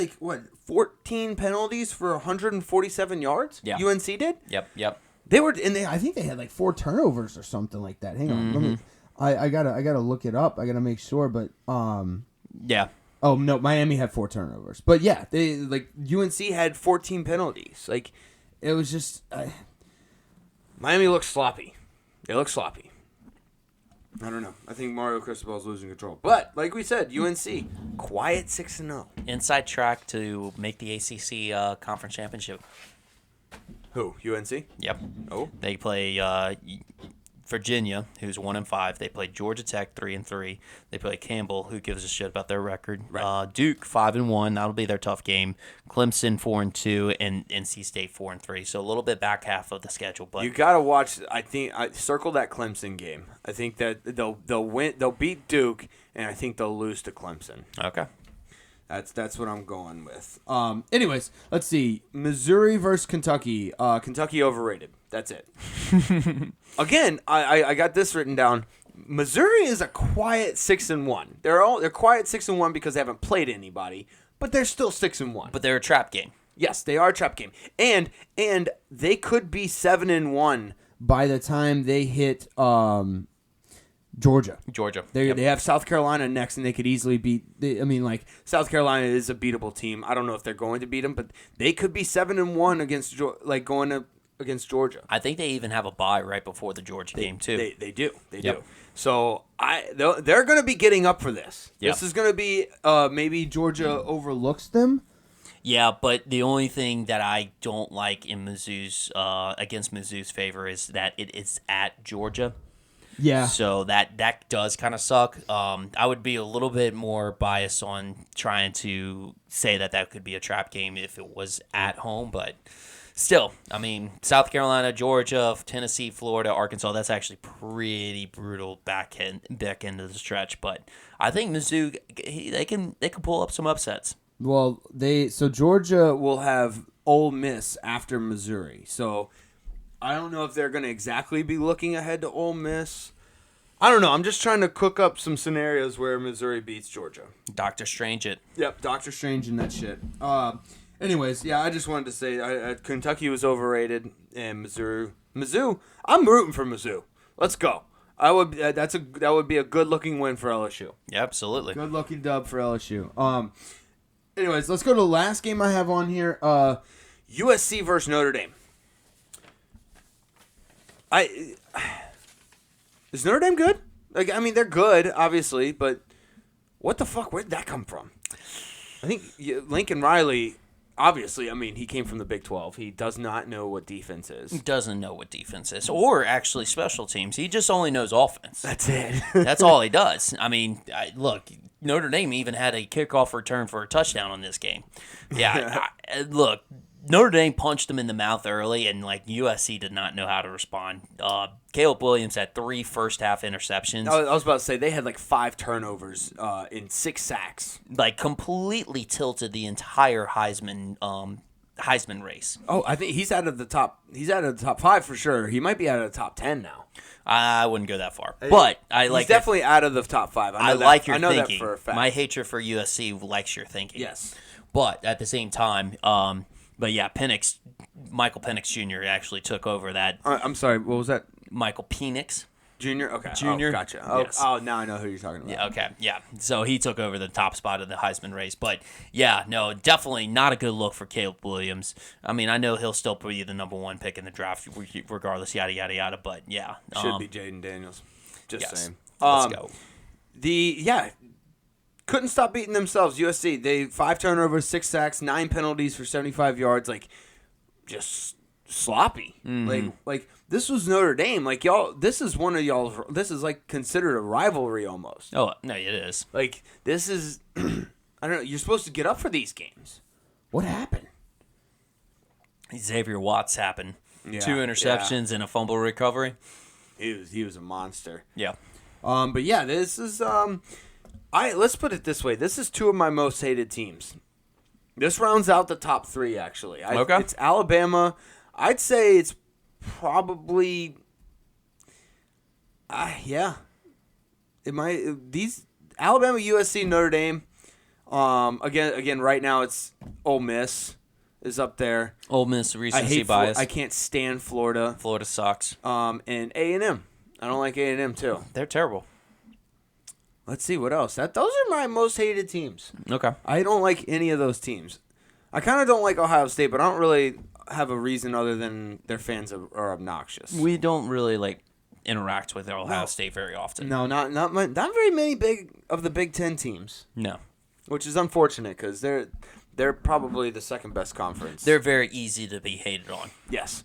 14 penalties for 147 yards. Yeah. UNC did. Yep. They were, and I think they had 4 turnovers or something like that. Hang on, let me. I gotta look it up. I gotta make sure, but yeah. Oh no, Miami had 4 turnovers, but yeah, they UNC had 14 penalties. Like, it was just. Miami looks sloppy. They look sloppy. I don't know. I think Mario Cristobal's losing control. But, like we said, UNC, quiet 6-0. Inside track to make the ACC conference championship. Who? UNC? Yep. Oh. They play Virginia, who's 1-5. They play Georgia Tech, 3-3. They play Campbell, who gives a shit about their record. Right. Duke, 5-1. That'll be their tough game. Clemson, 4-2, and NC State, 4-3. So a little bit back half of the schedule, but you gotta watch. I think I circle that Clemson game. I think that they'll win. They'll beat Duke, and I think they'll lose to Clemson. Okay. That's what I'm going with. Anyways, let's see. Missouri versus Kentucky. Kentucky overrated. That's it. Again, I got this written down. Missouri is a quiet 6-1. They're quiet 6-1 because they haven't played anybody, but they're still 6-1. But they're a trap game. Yes, they are a trap game, and they could be 7-1 by the time they hit Georgia. They have South Carolina next, and they could easily beat. South Carolina is a beatable team. I don't know if they're going to beat them, but they could be 7-1 against against Georgia. I think they even have a bye right before the Georgia game too. They do. So they're going to be getting up for this. Yep. This is going to be maybe Georgia Overlooks them. Yeah, but the only thing that I don't like in Mizzou's against Mizzou's favor is that it is at Georgia. Yeah. So that does kind of suck. I would be a little bit more biased on trying to say that could be a trap game if it was at home, but still, I mean, South Carolina, Georgia, Tennessee, Florida, Arkansas, that's actually pretty brutal back end of the stretch, but I think Mizzou they can pull up some upsets. Well, Georgia will have Ole Miss after Missouri. So I don't know if they're going to exactly be looking ahead to Ole Miss. I don't know. I'm just trying to cook up some scenarios where Missouri beats Georgia. Doctor Strange it. Yep, Doctor Strange and that shit. Anyways, yeah, I just wanted to say Kentucky was overrated and Mizzou. I'm rooting for Mizzou. Let's go. That would be a good looking win for LSU. Yeah, absolutely. Good looking dub for LSU. Anyways, let's go to the last game I have on here. USC versus Notre Dame. Is Notre Dame good? They're good, obviously, but what the fuck? Where did that come from? I think Lincoln Riley, obviously, he came from the Big 12. He does not know what defense is. He doesn't know what defense is, or actually special teams. He just only knows offense. That's it. That's all he does. Look, Notre Dame even had a kickoff return for a touchdown on this game. Yeah, look, Notre Dame punched him in the mouth early, and USC did not know how to respond. Caleb Williams had 3 first-half interceptions. I was about to say they had 5 turnovers in 6 sacks. Completely tilted the entire Heisman race. Oh, I think he's out of the top. He's out of the top 5 for sure. He might be out of the top 10 now. I wouldn't go that far, but he's definitely out of the top 5. I like your thinking. thinking. That for a fact. My hatred for USC likes your thinking. Yes, but at the same time, but yeah, Michael Penix Jr. actually took over that. I'm sorry, what was that? Michael Penix Jr. Okay, Jr. Oh, gotcha. Oh, Yes. oh, now I know who you're talking about. Yeah, okay, yeah. So he took over the top spot of the Heisman race, but yeah, no, definitely not a good look for Caleb Williams. I know he'll still be the number 1 pick in the draft, regardless, yada yada yada. But yeah, should be Jaden Daniels. Just saying. Let's go. Couldn't stop beating themselves. USC, they 5 turnovers, 6 sacks, 9 penalties for 75 yards. Just sloppy. Mm-hmm. This was Notre Dame. Y'all, this is one of y'all's. This is considered a rivalry almost. Oh no, it is. This is. I don't know. You're supposed to get up for these games. What happened? Xavier Watts happened. Yeah, 2 interceptions and a fumble recovery. He was a monster. Yeah. But yeah, this is let's put it this way. This is 2 of my most hated teams. This rounds out the top 3 actually. Okay. It's Alabama. I'd say it's probably yeah. These Alabama, USC, Notre Dame. Again right now it's Ole Miss is up there. Ole Miss recency bias. I can't stand Florida. Florida sucks. And A&M. I don't like A&M too. They're terrible. Let's see what else. Those are my most hated teams. Okay. I don't like any of those teams. I kind of don't like Ohio State, but I don't really have a reason other than their fans are obnoxious. We don't really interact with Ohio State very often. No, not very many of the Big Ten teams. No. Which is unfortunate because they're probably the second best conference. They're very easy to be hated on. Yes.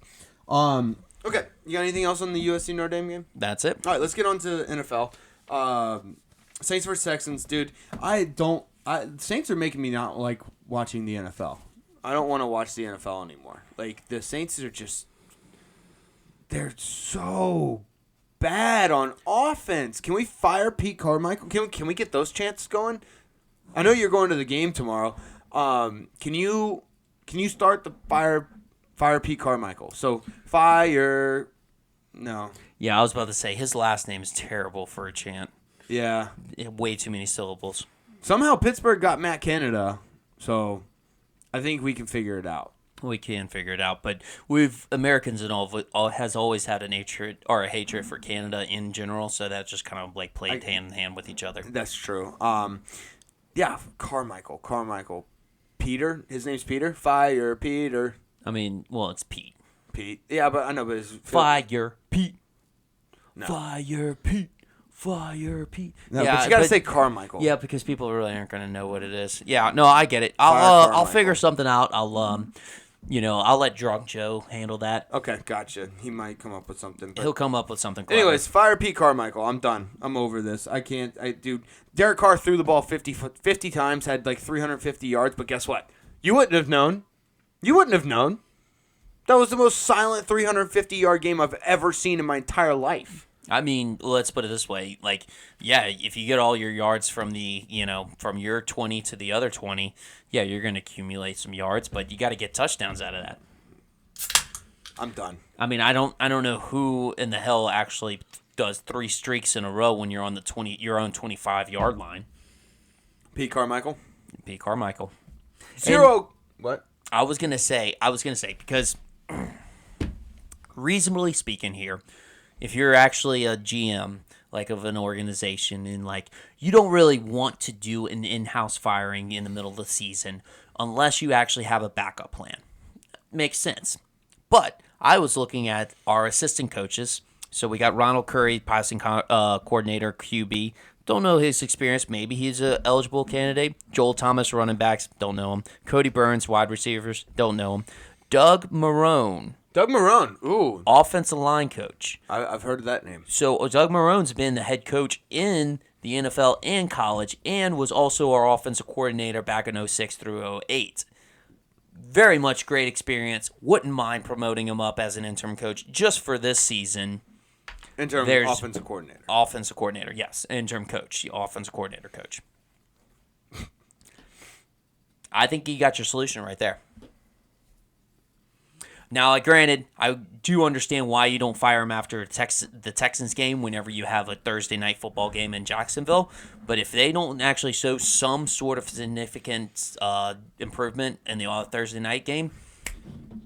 Okay. You got anything else on the USC Notre Dame game? That's it. All right, let's get on to NFL. Saints versus Texans, dude. Saints are making me not like watching the NFL. I don't want to watch the NFL anymore. The Saints are they're so bad on offense. Can we fire Pete Carmichael? Can we get those chances going? I know you're going to the game tomorrow. Can you start the fire Pete Carmichael? So fire. No. Yeah, I was about to say his last name is terrible for a chant. Yeah. Way too many syllables. Somehow Pittsburgh got Matt Canada, so I think we can figure it out. We can figure it out, but we've Americans and all has always had a hatred for Canada in general, so that just kind of like played hand in hand with each other. That's true. Yeah, Carmichael. Peter, his name's Peter. Fire Peter. I mean, well, it's Pete. Pete. Yeah, but I know, but it's Fire Pete. No. Fire Pete. Fire Pete. No, yeah, but you gotta say Carmichael. Yeah, because people really aren't gonna know what it is. Yeah, no, I get it. I'll figure something out. I'll let Drunk Joe handle that. Okay, gotcha. He might come up with something. But... He'll come up with something clever. Anyways, fire Pete Carmichael. I'm done. I'm over this. Dude, Derek Carr threw the ball 50 times, had like 350 yards, but guess what? You wouldn't have known. That was the most silent 350-yard game I've ever seen in my entire life. I mean, let's put it this way. Like, yeah, if you get all your yards from from your 20 to the other 20, yeah, you're going to accumulate some yards, but you got to get touchdowns out of that. I'm done. I mean, I don't know who in the hell actually does 3 streaks in a row when you're on your own 25-yard line. Pete Carmichael. Zero. What? I was gonna say because reasonably speaking here, if you're actually a GM like of an organization and like you don't really want to do an in-house firing in the middle of the season unless you actually have a backup plan. Makes sense. But I was looking at our assistant coaches. So we got Ronald Curry, passing coordinator, QB. Don't know his experience. Maybe he's an eligible candidate. Joel Thomas, running backs. Don't know him. Cody Burns, wide receivers. Don't know him. Doug Marrone. Ooh. Offensive line coach. I've heard of that name. So Doug Marrone's been the head coach in the NFL and college and was also our offensive coordinator back in 06 through 08. Very much great experience. Wouldn't mind promoting him up as an interim coach just for this season. Interim offensive coordinator. Offensive coordinator, yes. Interim coach, the offensive coordinator coach. I think you got your solution right there. Now, granted, I do understand why you don't fire him after the Texans game whenever you have a Thursday night football game in Jacksonville. But if they don't actually show some sort of significant improvement in the Thursday night game,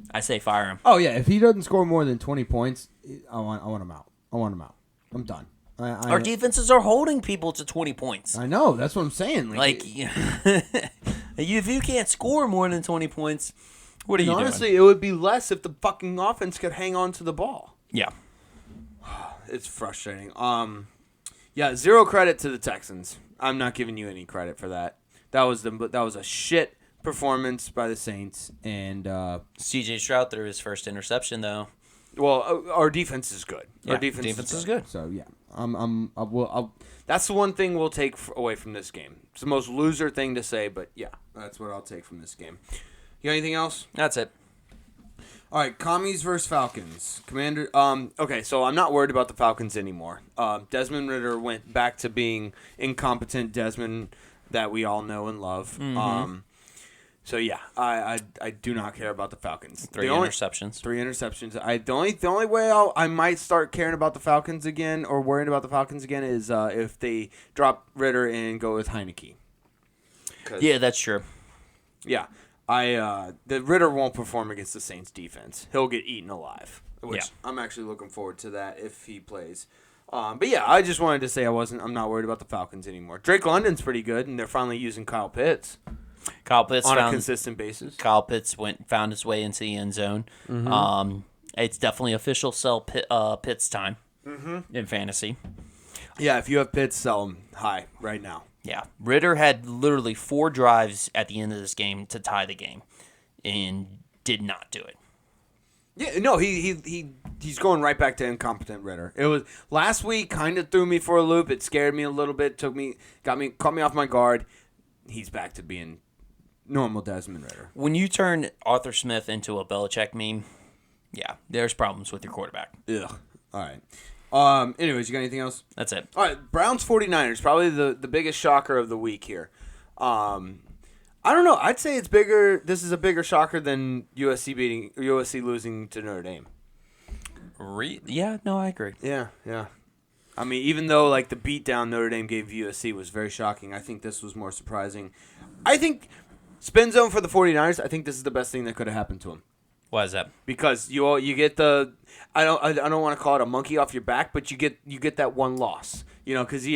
I say fire him. Oh, yeah. If he doesn't score more than 20 points, I want him out. I'm done. Our defenses are holding people to 20 points. I know. That's what I'm saying. If you can't score more than 20 points, what are you doing? Honestly, it would be less if the fucking offense could hang on to the ball. Yeah. It's frustrating. Yeah, zero credit to the Texans. I'm not giving you any credit for that. That was a shit performance by the Saints, and C.J. Stroud threw his first interception though. Well, our defense is good. Yeah, our defense is good. So yeah, that's the one thing we'll take away from this game. It's the most loser thing to say, but yeah, that's what I'll take from this game. You got anything else? That's it. All right, Commies versus Falcons. Commander. Okay, so I'm not worried about the Falcons anymore. Desmond Ridder went back to being incompetent Desmond that we all know and love. Mm-hmm. So yeah, I do not care about the Falcons. Three interceptions. The only way I might start caring about the Falcons again or worrying about the Falcons again is if they drop Ridder and go with Heineke. Yeah, that's true. Yeah, the Ridder won't perform against the Saints defense. He'll get eaten alive. Which I'm actually looking forward to that if he plays. But yeah, I just wanted to say I'm not worried about the Falcons anymore. Drake London's pretty good, and they're finally using Kyle Pitts. On a consistent basis. Kyle Pitts found his way into the end zone. Mm-hmm. It's definitely official sell Pitts time in fantasy. Yeah, if you have Pitts, sell him high right now. Yeah, Ridder had literally 4 drives at the end of this game to tie the game, and did not do it. Yeah, no, he's going right back to incompetent Ridder. It was last week, kind of threw me for a loop. It scared me a little bit, caught me off my guard. He's back to being normal Desmond Ridder. When you turn Arthur Smith into a Belichick meme, yeah, there's problems with your quarterback. Ugh. All right. Anyways, you got anything else? That's it. All right, Browns 49ers, probably the biggest shocker of the week here. I don't know. I'd say it's bigger. This is a bigger shocker than USC losing to Notre Dame. Yeah, no, I agree. Yeah. I mean, even though like the beatdown Notre Dame gave USC was very shocking, I think this was more surprising. I think spin zone for the 49ers, I think this is the best thing that could have happened to them. Why is that? Because you get the I don't want to call it a monkey off your back, but you get that one loss. Because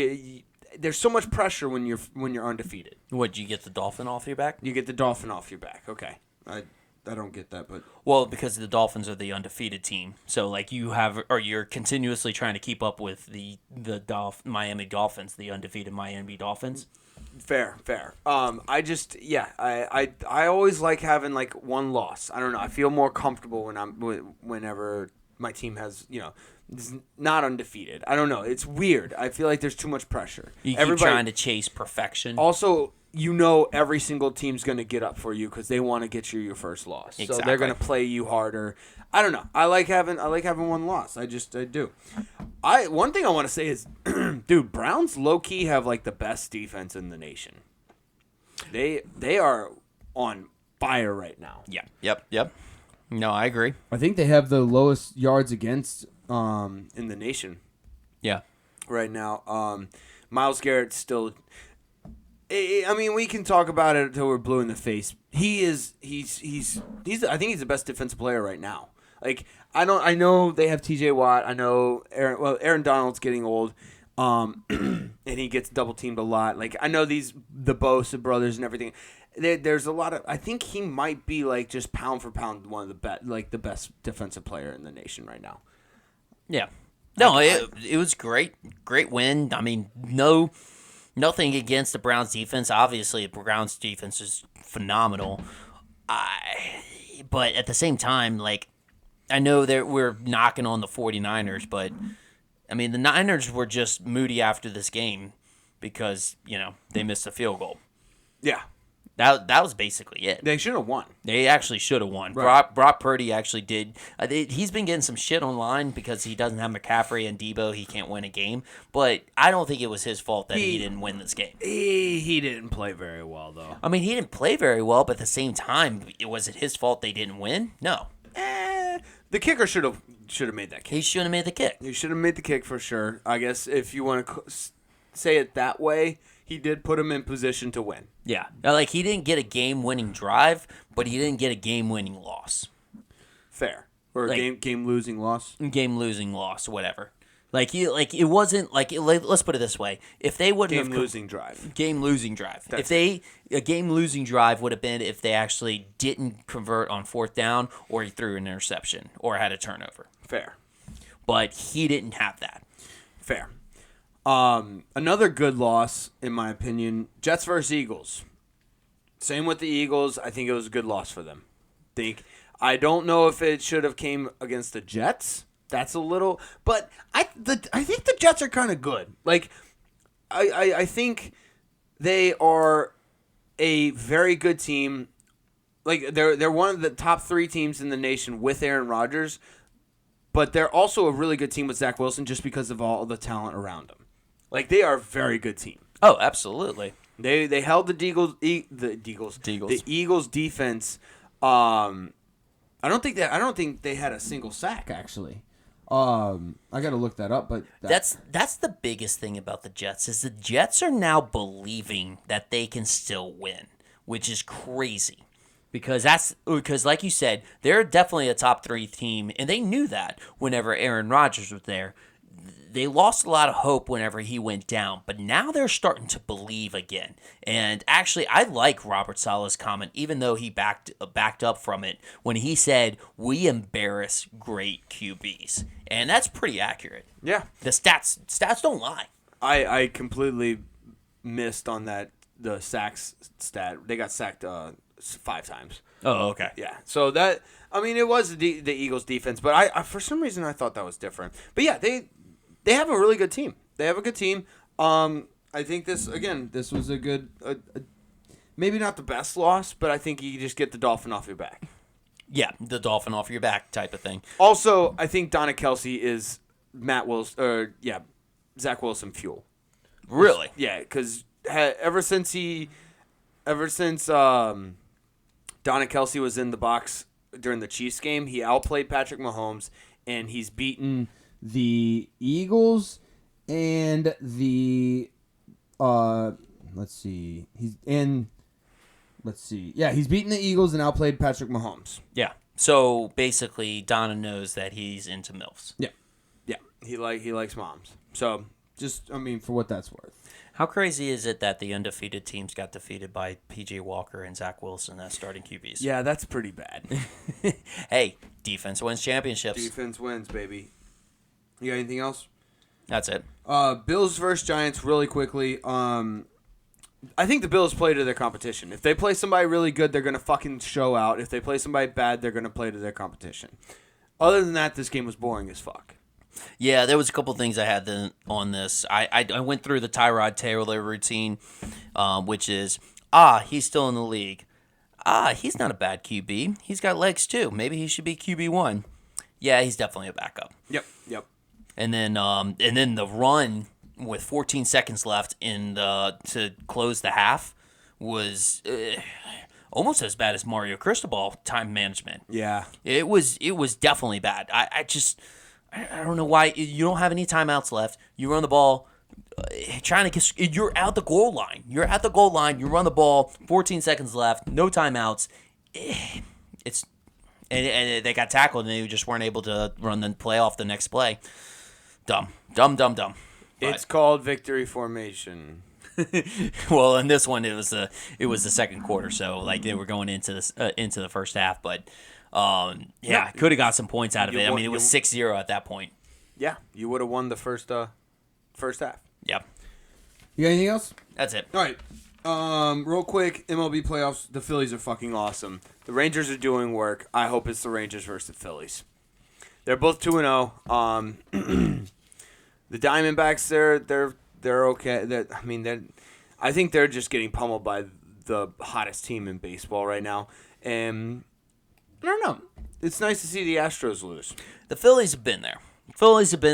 there's so much pressure when you're undefeated. Would you get the Dolphin off your back? You get the Dolphin off your back. Okay, I don't get that, but Well, because the Dolphins are the undefeated team, so like you're continuously trying to keep up with the Miami Dolphins, the undefeated Miami Dolphins. fair. I always like having like one loss. I don't know. I feel more comfortable whenever my team has is not undefeated. I don't know. It's weird. I feel like there's too much pressure. You keep trying to chase perfection. Also, every single team's going to get up for you because they want to get you your first loss. Exactly. So they're going to play you harder. I don't know. I like having one loss. I do. One thing I want to say is, dude, Browns low key have like the best defense in the nation. They are on fire right now. Yeah. Yep. No, I agree. I think they have the lowest yards against. In the nation. Yeah. Right now, Myles Garrett's still. I mean, we can talk about it until we're blue in the face. He's. I think he's the best defensive player right now. Like I know they have T.J. Watt. I know Aaron Donald's getting old, and he gets double teamed a lot. Like I know the Bosa brothers and everything. There's a lot of. I think he might be like just pound for pound one of the best defensive player in the nation right now. Yeah. No, it was great win. I mean, nothing against the Browns defense. Obviously, the Browns defense is phenomenal. But at the same time, like I know that we're knocking on the 49ers, but I mean, the Niners were just moody after this game because, they missed a field goal. Yeah. That was basically it. They should have won. They actually should have won. Right. Brock Purdy actually did. He's been getting some shit online because he doesn't have McCaffrey and Debo. He can't win a game. But I don't think it was his fault that he didn't win this game. He didn't play very well, though. I mean, he didn't play very well, but at the same time, was it his fault they didn't win? No. The kicker should have made that kick. He should have made the kick. He should have made the kick for sure. I guess if you want to say it that way, he did put him in position to win. Yeah. Like, he didn't get a game-winning drive, but he didn't get a game-winning loss. Fair. Or a game-losing loss. Game-losing loss, whatever. It wasn't, let's put it this way. If they wouldn't have... Game-losing drive. Game-losing drive. A game-losing drive would have been if they actually didn't convert on fourth down or he threw an interception or had a turnover. Fair. But he didn't have that. Fair. Another good loss, in my opinion, Jets versus Eagles. Same with the Eagles. I think it was a good loss for them. I don't know if it should have came against the Jets. That's a little, but I think the Jets are kind of good. Like, I think they are a very good team. Like they're one of the top 3 teams in the nation with Aaron Rodgers, but they're also a really good team with Zach Wilson just because of all the talent around them. Like they are a very good team. Oh, absolutely. They held the Eagles defense. I don't think they had a single sack actually. I got to look that up, but that's the biggest thing about the Jets is the Jets are now believing that they can still win, which is crazy. Because like you said, they're definitely a top 3 team, and they knew that whenever Aaron Rodgers was there. They lost a lot of hope whenever he went down, but now they're starting to believe again. And actually, I like Robert Saleh's comment, even though he backed up from it, when he said, "We embarrass great QBs." And that's pretty accurate. Yeah. The stats don't lie. I completely missed on that, the sacks stat. They got sacked 5 times. Oh, okay. Yeah. So it was the Eagles defense, but I for some reason I thought that was different. But yeah, they have a really good team. They have a good team. I think this was a good, maybe not the best loss, but I think you just get the Dolphin off your back. Yeah, the Dolphin off your back type of thing. Also, I think Donna Kelsey is Zach Wilson fuel. Really? Yeah, because ever since Donna Kelsey was in the box during the Chiefs game, he outplayed Patrick Mahomes, and he's beaten the Eagles and the let's see. He's beaten the Eagles and outplayed Patrick Mahomes. Yeah. So basically, Donna knows that he's into MILFs. Yeah. Yeah, he likes moms. So Just, I mean, for what that's worth. How crazy is it that the undefeated teams got defeated by P.J. Walker and Zach Wilson as starting QBs? yeah, that's pretty bad. Hey, defense wins championships. Defense wins, baby. You got anything else? That's it. Bills versus Giants really quickly. I think the Bills play to their competition. If they play somebody really good, they're going to fucking show out. If they play somebody bad, they're going to play to their competition. Other than that, this game was boring as fuck. Yeah, there was a couple things I had on this. I went through the Tyrod Taylor routine, which is, he's still in the league. He's not a bad QB. He's got legs too. Maybe he should be QB1. Yeah, he's definitely a backup. Yep. And then the run with 14 seconds left to close the half was almost as bad as Mario Cristobal time management. Yeah. It was definitely bad. I don't know why you don't have any timeouts left. You run the ball, trying to get. You're at the goal line. You run the ball. 14 seconds left. No timeouts. It's and they got tackled and they just weren't able to run the play off the next play. Dumb. It's called victory formation. Well, in this one, it was the second quarter, so like they were going into the first half, but. Could have got some points out of it. I mean, it was 6-0 at that point. Yeah, you would have won the first half. Yep. You got anything else? That's it. All right. Real quick, MLB playoffs. The Phillies are fucking awesome. The Rangers are doing work. I hope it's the Rangers versus the Phillies. They're both 2-0. The Diamondbacks, they're okay. I think they're just getting pummeled by the hottest team in baseball right now, and. I don't know. It's nice to see the Astros lose. The Phillies have been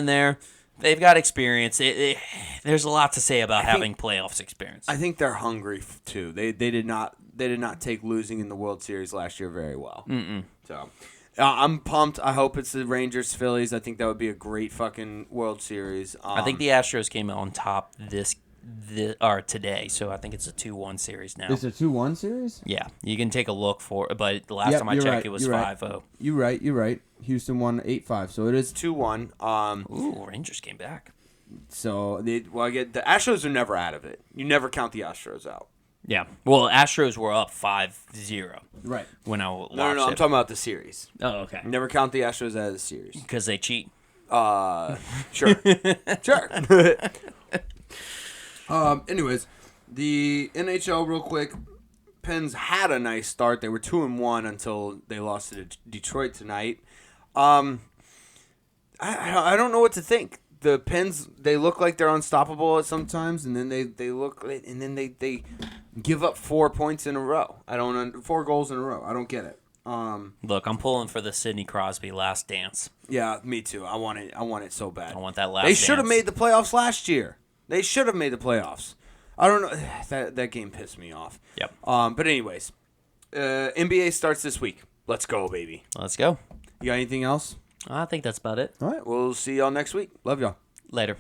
there. They've got experience. There's a lot to say about having playoffs experience. I think they're hungry too. They did not take losing in the World Series last year very well. So I'm pumped. I hope it's the Rangers Phillies. I think that would be a great fucking World Series. I think the Astros came on top today, so I think it's a 2-1 series now. It's a 2-1 series? Yeah, you can take a look for it, but the last time I checked, it was 5-0. You're right. Houston won 8-5, so it is 2-1. Ooh, Rangers came back. So the Astros are never out of it. You never count the Astros out. Yeah. Well, Astros were up 5-0. Right. When I watched No. I'm talking about the series. Oh, okay. You never count the Astros out of the series. Because they cheat. Sure. Anyways, the NHL real quick. Pens had a nice start. They were 2-1 until they lost to Detroit tonight. I don't know what to think. The Pens, they look like they're unstoppable at sometimes, and then they give up 4 points in a row. 4 goals in a row. I don't get it. Look, I'm pulling for the Sidney Crosby last dance. Yeah, me too. I want it so bad. I want that last They dance. should have made the playoffs last year. They should have made the playoffs. I don't know. That game pissed me off. Yep. But anyways, NBA starts this week. Let's go, baby. Let's go. You got anything else? I think that's about it. All right. We'll see y'all next week. Love y'all. Later.